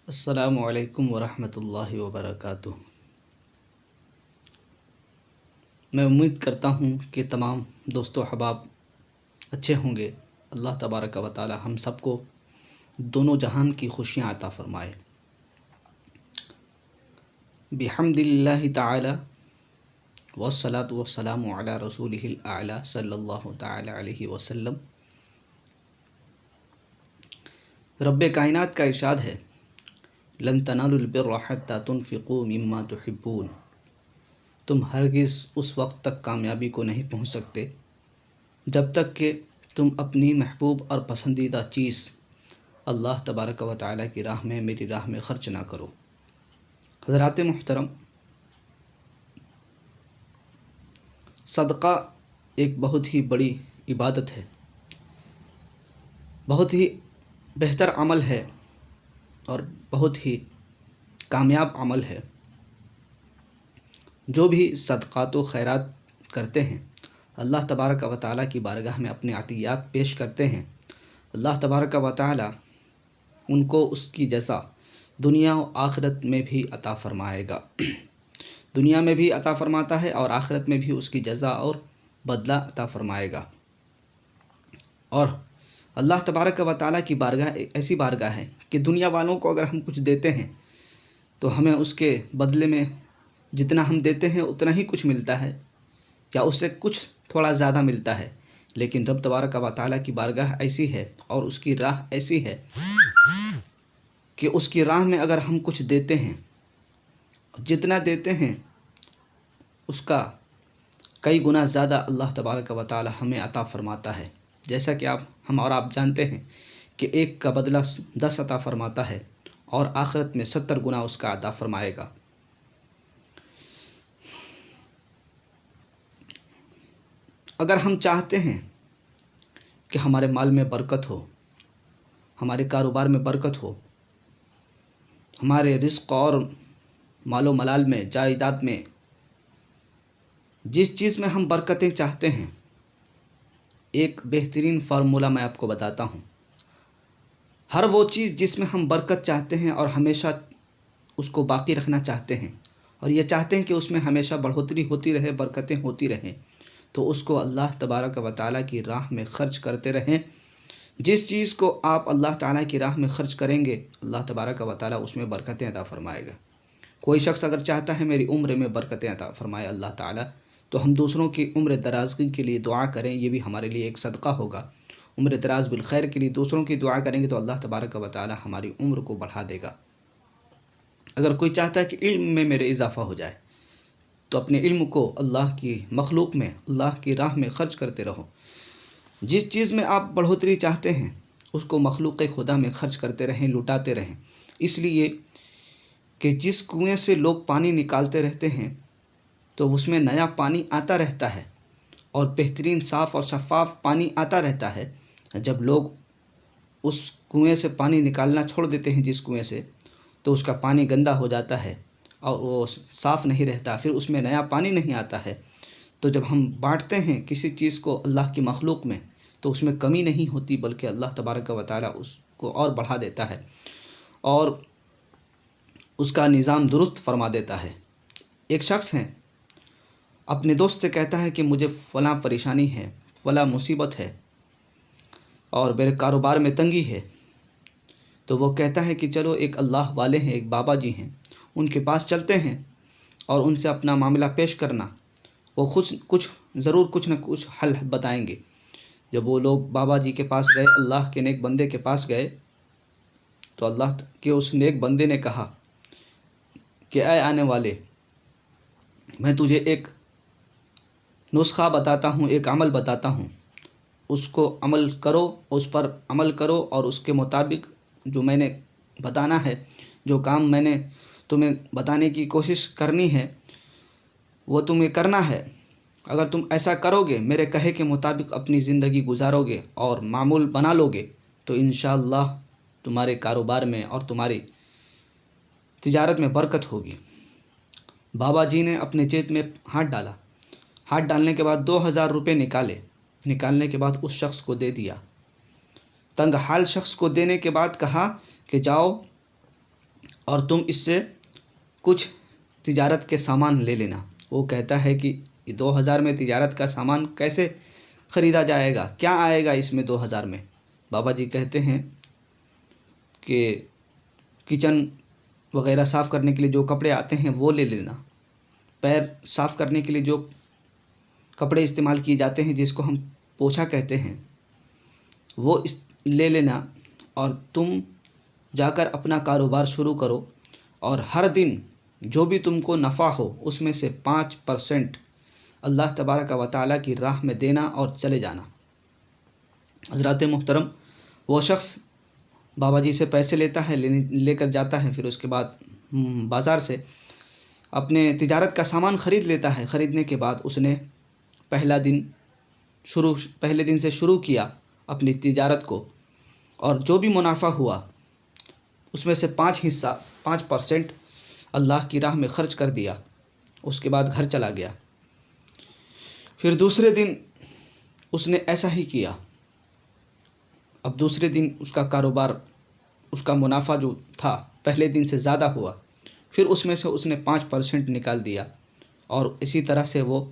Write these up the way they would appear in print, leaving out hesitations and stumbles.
السلام علیکم ورحمۃ اللہ وبرکاتہ۔ میں امید کرتا ہوں کہ تمام دوست و احباب اچھے ہوں گے۔ اللہ تبارک و تعالی ہم سب کو دونوں جہان کی خوشیاں عطا فرمائے۔ بحمد اللہ تعالی والصلاة والسلام علی رسولہ الاعلی صلی اللہ تعالی علیہ وسلم۔ رب کائنات کا ارشاد ہے، لن تنالوا البر حتی تنفقوا مما تحبون۔ تم ہرگز اس وقت تک کامیابی کو نہیں پہنچ سکتے جب تک کہ تم اپنی محبوب اور پسندیدہ چیز اللہ تبارک و تعالی کی راہ میں، میری راہ میں خرچ نہ کرو۔ حضرات محترم، صدقہ ایک بہت ہی بڑی عبادت ہے، بہت ہی بہتر عمل ہے اور بہت ہی کامیاب عمل ہے۔ جو بھی صدقات و خیرات کرتے ہیں، اللہ تبارک و تعالی کی بارگاہ میں اپنے عطیات پیش کرتے ہیں، اللہ تبارک و تعالی ان کو اس کی جزا دنیا و آخرت میں بھی عطا فرمائے گا۔ دنیا میں بھی عطا فرماتا ہے اور آخرت میں بھی اس کی جزا اور بدلہ عطا فرمائے گا۔ اور اللہ تبارک و تعالی کی بارگاہ ایک ایسی بارگاہ ہے کہ دنیا والوں کو اگر ہم کچھ دیتے ہیں تو ہمیں اس کے بدلے میں جتنا ہم دیتے ہیں اتنا ہی کچھ ملتا ہے یا اس سے کچھ تھوڑا زیادہ ملتا ہے، لیکن رب تبارک و تعالی کی بارگاہ ایسی ہے اور اس کی راہ ایسی ہے کہ اس کی راہ میں اگر ہم کچھ دیتے ہیں، جتنا دیتے ہیں اس کا کئی گنا زیادہ اللہ تبارک و تعالی ہمیں عطا فرماتا ہے۔ جیسا کہ ہم اور آپ جانتے ہیں کہ ایک کا بدلہ 10 عطا فرماتا ہے اور آخرت میں 70 گنا اس کا عطا فرمائے گا۔ اگر ہم چاہتے ہیں کہ ہمارے مال میں برکت ہو، ہمارے کاروبار میں برکت ہو، ہمارے رزق اور مال و ملال میں، جائیداد میں، جس چیز میں ہم برکتیں چاہتے ہیں، ایک بہترین فارمولہ میں آپ کو بتاتا ہوں۔ ہر وہ چیز جس میں ہم برکت چاہتے ہیں اور ہمیشہ اس کو باقی رکھنا چاہتے ہیں اور یہ چاہتے ہیں کہ اس میں ہمیشہ بڑھوتری ہوتی رہے، برکتیں ہوتی رہیں، تو اس کو اللہ تبارک و تعالی کی راہ میں خرچ کرتے رہیں۔ جس چیز کو آپ اللہ تعالیٰ کی راہ میں خرچ کریں گے، اللہ تبارک و تعالیٰ اس میں برکتیں عطا فرمائے گا۔ کوئی شخص اگر چاہتا ہے میری عمر میں برکتیں عطا فرمائے اللہ تعالیٰ، تو ہم دوسروں کی عمر درازگی کے لیے دعا کریں، یہ بھی ہمارے لیے ایک صدقہ ہوگا۔ عمر دراز بالخیر کے لیے دوسروں کی دعا کریں گے تو اللہ تبارک و تعالیٰ ہماری عمر کو بڑھا دے گا۔ اگر کوئی چاہتا ہے کہ علم میں میرے اضافہ ہو جائے، تو اپنے علم کو اللہ کی مخلوق میں، اللہ کی راہ میں خرچ کرتے رہو۔ جس چیز میں آپ بڑھوتری چاہتے ہیں اس کو مخلوق خدا میں خرچ کرتے رہیں، لٹاتے رہیں، اس لیے کہ جس کنویں سے لوگ پانی نکالتے رہتے ہیں تو اس میں نیا پانی آتا رہتا ہے اور بہترین صاف اور شفاف پانی آتا رہتا ہے۔ جب لوگ اس کنویں سے پانی نکالنا چھوڑ دیتے ہیں جس کنویں سے، تو اس کا پانی گندا ہو جاتا ہے اور وہ صاف نہیں رہتا، پھر اس میں نیا پانی نہیں آتا ہے۔ تو جب ہم بانٹتے ہیں کسی چیز کو اللہ کی مخلوق میں، تو اس میں کمی نہیں ہوتی بلکہ اللہ تبارک و تعالیٰ اس کو اور بڑھا دیتا ہے اور اس کا نظام درست فرما دیتا ہے۔ ایک شخص ہے، اپنے دوست سے کہتا ہے کہ مجھے فلاں پریشانی ہے، فلاں مصیبت ہے اور میرے کاروبار میں تنگی ہے۔ تو وہ کہتا ہے کہ چلو ایک اللہ والے ہیں، ایک بابا جی ہیں، ان کے پاس چلتے ہیں اور ان سے اپنا معاملہ پیش کرنا، وہ ضرور کچھ نہ کچھ حل بتائیں گے۔ جب وہ لوگ بابا جی کے پاس گئے، اللہ کے نیک بندے کے پاس گئے، تو اللہ کے اس نیک بندے نے کہا کہ اے آنے والے، میں تجھے ایک نسخہ بتاتا ہوں، ایک عمل بتاتا ہوں، اس کو عمل کرو، اس پر عمل کرو اور اس کے مطابق جو میں نے بتانا ہے، جو کام میں نے تمہیں بتانے کی کوشش کرنی ہے، وہ تمہیں کرنا ہے۔ اگر تم ایسا کرو گے، میرے کہے کے مطابق اپنی زندگی گزارو گے اور معمول بنا لو گے، تو انشاءاللہ تمہارے کاروبار میں اور تمہاری تجارت میں برکت ہوگی۔ بابا جی نے اپنے جیب میں ہاتھ ڈالا، ہاتھ ڈالنے کے بعد 2000 روپے نکالنے کے بعد اس شخص کو دے دیا۔ تنگ حال شخص کو دینے کے بعد کہا کہ جاؤ اور تم اس سے کچھ تجارت کے سامان لے لینا۔ وہ کہتا ہے کہ 2000 میں تجارت کا سامان کیسے خریدا جائے گا، کیا آئے گا اس میں 2000 میں؟ بابا جی کہتے ہیں کہ کچن وغیرہ صاف کرنے کے لیے جو کپڑے آتے ہیں وہ لے لینا، پیر صاف کرنے کے لیے جو کپڑے استعمال کیے جاتے ہیں جس کو ہم پوچھا کہتے ہیں وہ لے لینا، اور تم جا کر اپنا کاروبار شروع کرو، اور ہر دن جو بھی تم کو نفع ہو اس میں سے 5% اللہ تبارک و تعالیٰ کی راہ میں دینا اور چلے جانا۔ حضرات محترم، وہ شخص بابا جی سے پیسے لیتا ہے، لے کر جاتا ہے، پھر اس کے بعد بازار سے اپنے تجارت کا سامان خرید لیتا ہے۔ خریدنے کے بعد اس نے پہلے دن سے شروع کیا اپنی تجارت کو، اور جو بھی منافع ہوا اس میں سے 5% اللہ کی راہ میں خرچ کر دیا۔ اس کے بعد گھر چلا گیا۔ پھر دوسرے دن اس نے ایسا ہی کیا۔ اب دوسرے دن اس کا کاروبار، اس کا منافع جو تھا پہلے دن سے زیادہ ہوا، پھر اس میں سے اس نے 5% نکال دیا، اور اسی طرح سے وہ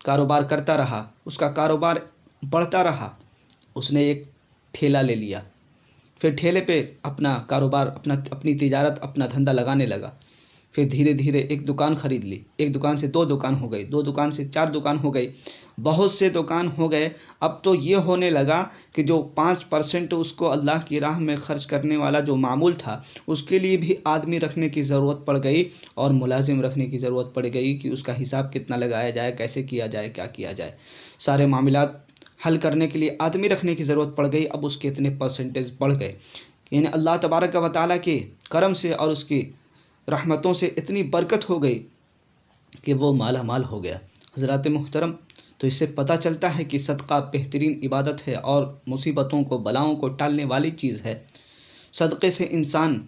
کاروبار کرتا رہا۔ اس کا کاروبار بڑھتا رہا۔ اس نے ایک ٹھیلا لے لیا، پھر ٹھیلے پہ اپنا کاروبار، اپنی تجارت، اپنا دھندا لگانے لگا۔ پھر دھیرے دھیرے ایک دکان خرید لی، ایک دکان سے 2 دکان ہو گئی، 2 دکان سے 4 دکان ہو گئی، بہت سے دکان ہو گئے۔ اب تو یہ ہونے لگا کہ جو 5% اس کو اللہ کی راہ میں خرچ کرنے والا جو معمول تھا، اس کے لیے بھی آدمی رکھنے کی ضرورت پڑ گئی، اور ملازم رکھنے کی ضرورت پڑ گئی کہ اس کا حساب کتنا لگایا جائے، کیسے کیا جائے، کیا کیا جائے۔ سارے معاملات حل کرنے کے لیے آدمی رکھنے کی ضرورت پڑ گئی۔ اب اس کے اتنے پرسنٹیج بڑھ گئے، یعنی اللہ تبارک و تعالیٰ کے کرم سے اور اس کی رحمتوں سے اتنی برکت ہو گئی کہ وہ مالا مال ہو گیا۔ حضرات محترم، تو اس سے پتہ چلتا ہے کہ صدقہ بہترین عبادت ہے اور مصیبتوں کو، بلاؤں کو ٹالنے والی چیز ہے۔ صدقے سے انسان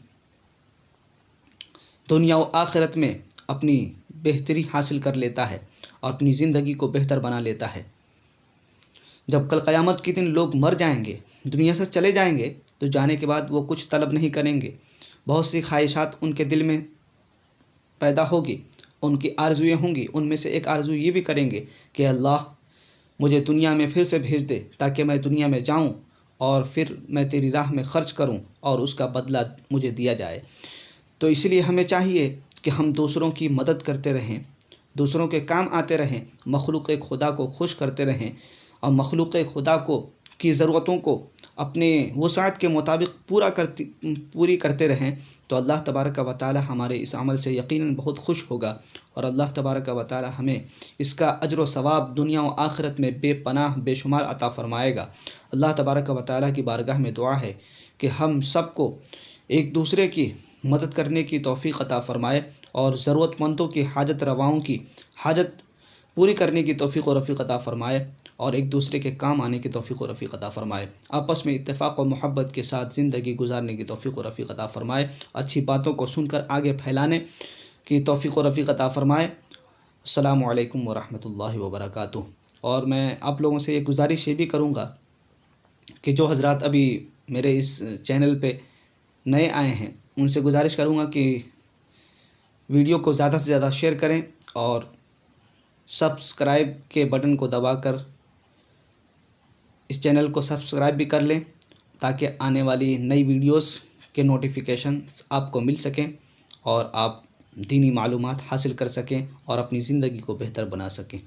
دنیا و آخرت میں اپنی بہتری حاصل کر لیتا ہے اور اپنی زندگی کو بہتر بنا لیتا ہے۔ جب کل قیامت کے دن لوگ مر جائیں گے، دنیا سے چلے جائیں گے، تو جانے کے بعد وہ کچھ طلب نہیں کریں گے۔ بہت سی خواہشات ان کے دل میں پیدا ہوگی، ان کی آرزویں ہوں گی۔ ان میں سے ایک آرزو یہ بھی کریں گے کہ اللہ مجھے دنیا میں پھر سے بھیج دے، تاکہ میں دنیا میں جاؤں اور پھر میں تیری راہ میں خرچ کروں اور اس کا بدلہ مجھے دیا جائے۔ تو اس لیے ہمیں چاہیے کہ ہم دوسروں کی مدد کرتے رہیں، دوسروں کے کام آتے رہیں، مخلوق خدا کو خوش کرتے رہیں، اور مخلوق خدا کی ضرورتوں کو اپنے وسعت کے مطابق پوری کرتے رہیں، تو اللہ تبارک و تعالی ہمارے اس عمل سے یقیناً بہت خوش ہوگا، اور اللہ تبارک و تعالی ہمیں اس کا اجر و ثواب دنیا و آخرت میں بے پناہ بے شمار عطا فرمائے گا۔ اللہ تبارک و تعالی کی بارگاہ میں دعا ہے کہ ہم سب کو ایک دوسرے کی مدد کرنے کی توفیق عطا فرمائے، اور ضرورت مندوں کی حاجت رواؤں کی حاجت پوری کرنے کی توفیق و رفیق عطا فرمائے، اور ایک دوسرے کے کام آنے کی توفیق و رفیق عطا فرمائے۔ آپس میں اتفاق و محبت کے ساتھ زندگی گزارنے کی توفیق و رفیق عطا فرمائے، اچھی باتوں کو سن کر آگے پھیلانے کی توفیق و رفیق عطا فرمائے۔ السلام علیکم ورحمۃ اللہ وبرکاتہ۔ اور میں آپ لوگوں سے یہ گزارش یہ بھی کروں گا کہ جو حضرات ابھی میرے اس چینل پہ نئے آئے ہیں، ان سے گزارش کروں گا کہ ویڈیو کو زیادہ سے زیادہ شیئر کریں، اور سبسکرائب کے بٹن کو دبا کر اس چینل کو سبسکرائب بھی کر لیں، تاکہ آنے والی نئی ویڈیوز کے نوٹیفیکیشنز آپ کو مل سکیں، اور آپ دینی معلومات حاصل کر سکیں اور اپنی زندگی کو بہتر بنا سکیں۔